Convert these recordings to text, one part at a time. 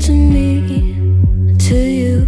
to me, to you.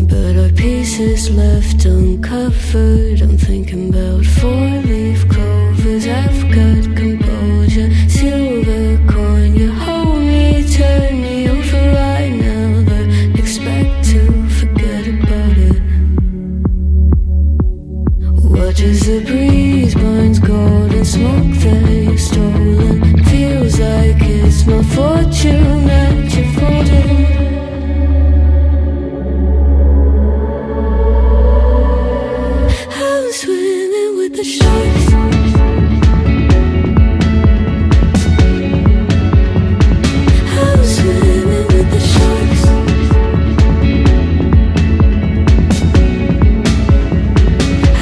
But our pieces left uncovered. I'm thinking about four-leaf clovers. I've got composure, silver coin. You hold me, turn me over right now, but expect to forget about it. Watch as the breeze burns golden smoke that you've stolen. Feels like it's my fortune that you're folding. I'm swimming with the sharks. I'm swimming with the sharks.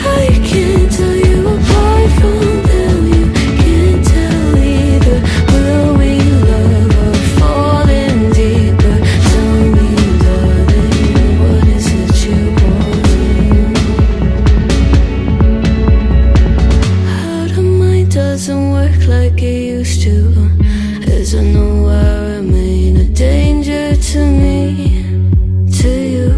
I can't tell you apart from them. You can't tell either. Will we love or fall in deeper? Tell me, darling, what is it you want? How the mind doesn't work like it used to. As I know I remain a danger to me, to you.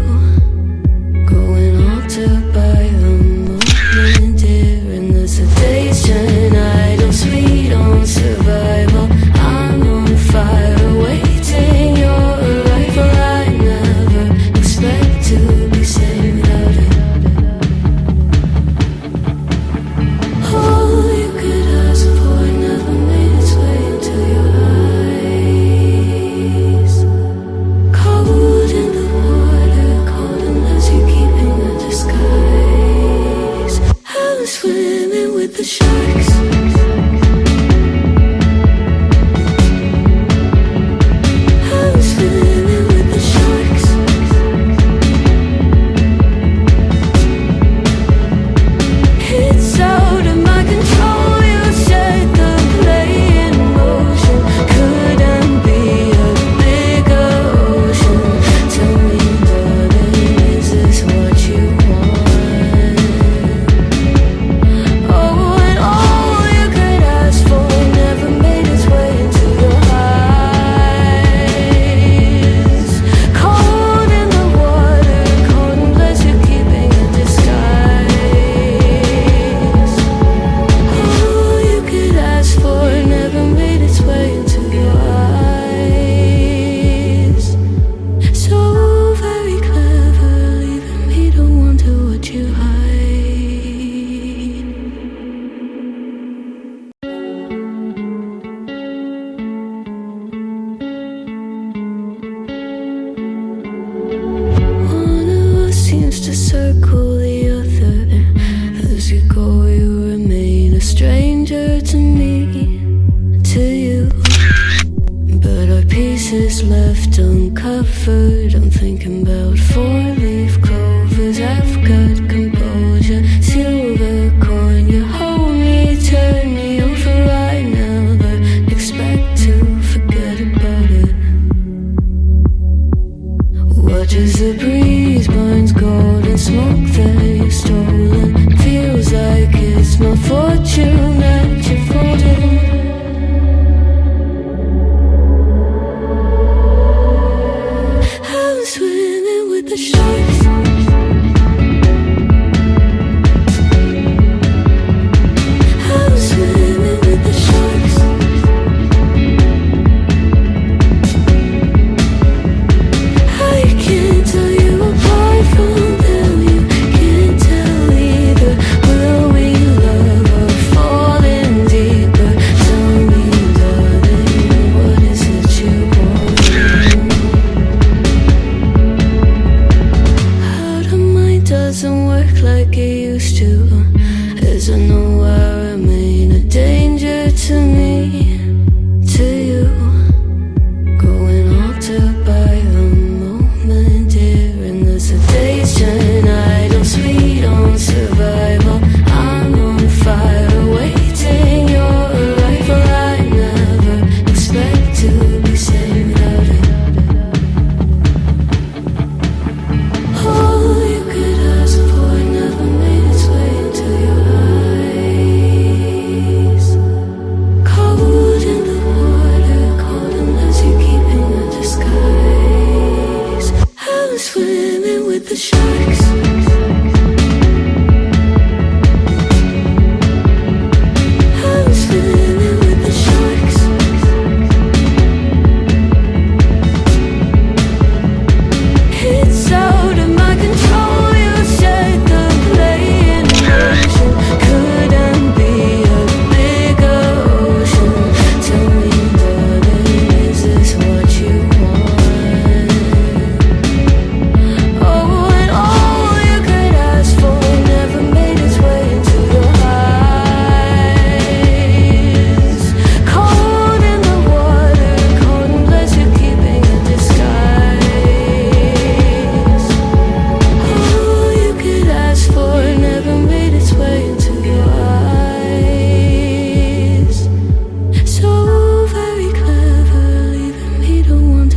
Going altered by the moment, dear. And as the days turn, I don't sweet on survival. I'm on fire, awaiting your arrival. I never expect to be saved without it. All you could ask for never made its way into your eyes. Cold in the water, cold unless you're keeping a disguise. I'm swimming with the sharks. I'm swimming with the sharks. It's out of my control. You set the play in motion. Couldn't be a bigger ocean. Tell me, darling, is this what you want? Oh, and all you could ask for never made its way into your eyes. Cold in the water, cold unless you're keeping a disguise. All you could ask for never made its way into your eyes. So very clever, leaving me to wonder what you hide. One of us seems to circle the other. As you go, you remain a stranger to me, to you. But our pieces left uncovered. I'm thinking about four-leaf clovers. I've got composure, silver coin. You hold me, turn me over right now, but expect to forget about it. Watch as the breeze burns golden smoke that you've stolen. Feels like it's my fortune that you're folding. I'm swimming with the sharks. I'm swimming with the sharks. I can't tell you apart from them. You can't tell either. Will we love or fall in deeper? Tell me, darling, what is it you want? How the mind doesn't work like it used to. As I know I remain a danger to me, to you. Going altered by the moment, dear. And as the days turn, I don't sweet on survival. I'm on fire, awaiting your arrival. I never expect to be saved without it. All you could ask for never made its way into your eyes.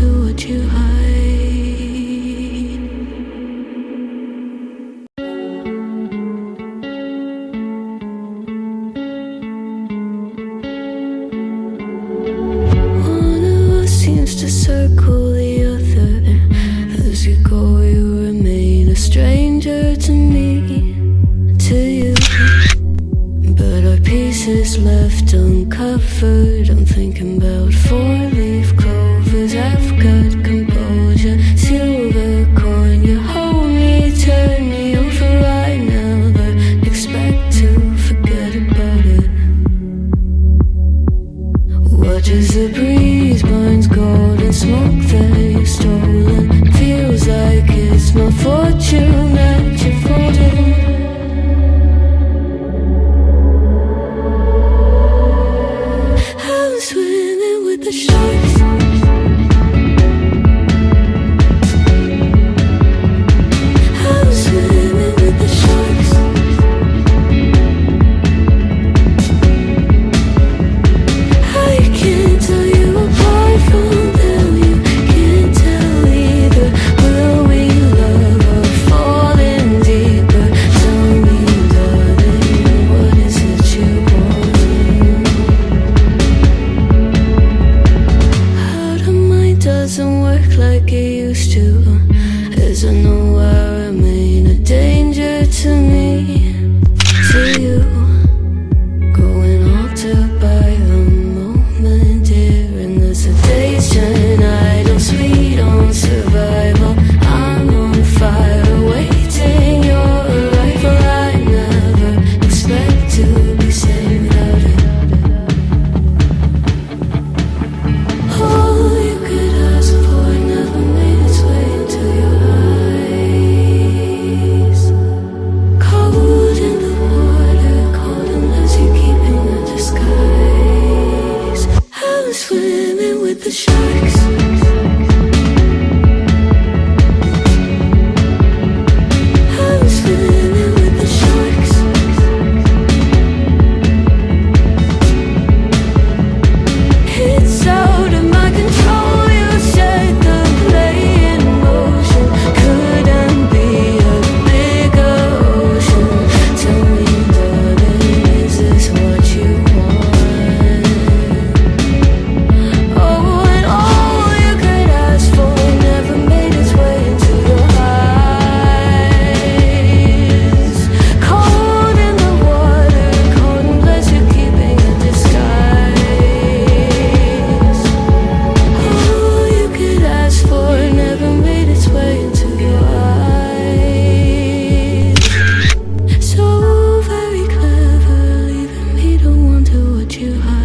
to what you hide. One of us seems to circle the other. As you go, you remain a stranger to me, to you. But our pieces left uncovered. I'm thinking about four-leaf clovers. I've got composure, silver coin. You hold me, turn me over right now, but expect to forget about it. Watch as the breeze burns golden smoke that you've stolen. Feels like it's my fortune that you're folding. I'm swimming with the sharks. I'm swimming with the sharks. I can't tell you apart from them. You can't tell either. Will we love or fall in deeper? Tell me, darling, what is it you want? How the mind doesn't work like it used to. As I know I remain a danger to me, to you. Going altered by the moment, dear. And as the days turn idle, sweet on survival, I'm on fire, waiting your arrival. I never expect to be saved without it. All you could ask for never made its way into your eyes. Cold in the water, cold unless you're keeping a disguise. I'm swimming with the sharks. I'm swimming with the sharks. It's out of my control. You set the play in motion. Couldn't be a bigger ocean. Tell me, darling, is this what you want? Oh, and all you could ask for never made its way into your eyes. Cold in the water, cold unless you're keeping a disguise. All you could ask for never made its way into your eyes. So very clever, leaving me to wonder what you hide.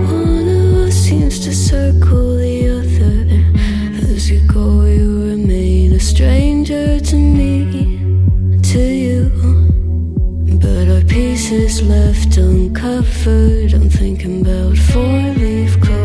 One of us seems to circle the other. As you go, you remain a stranger to me, to you. But our pieces left uncovered. I'm thinking about four-leaf clovers.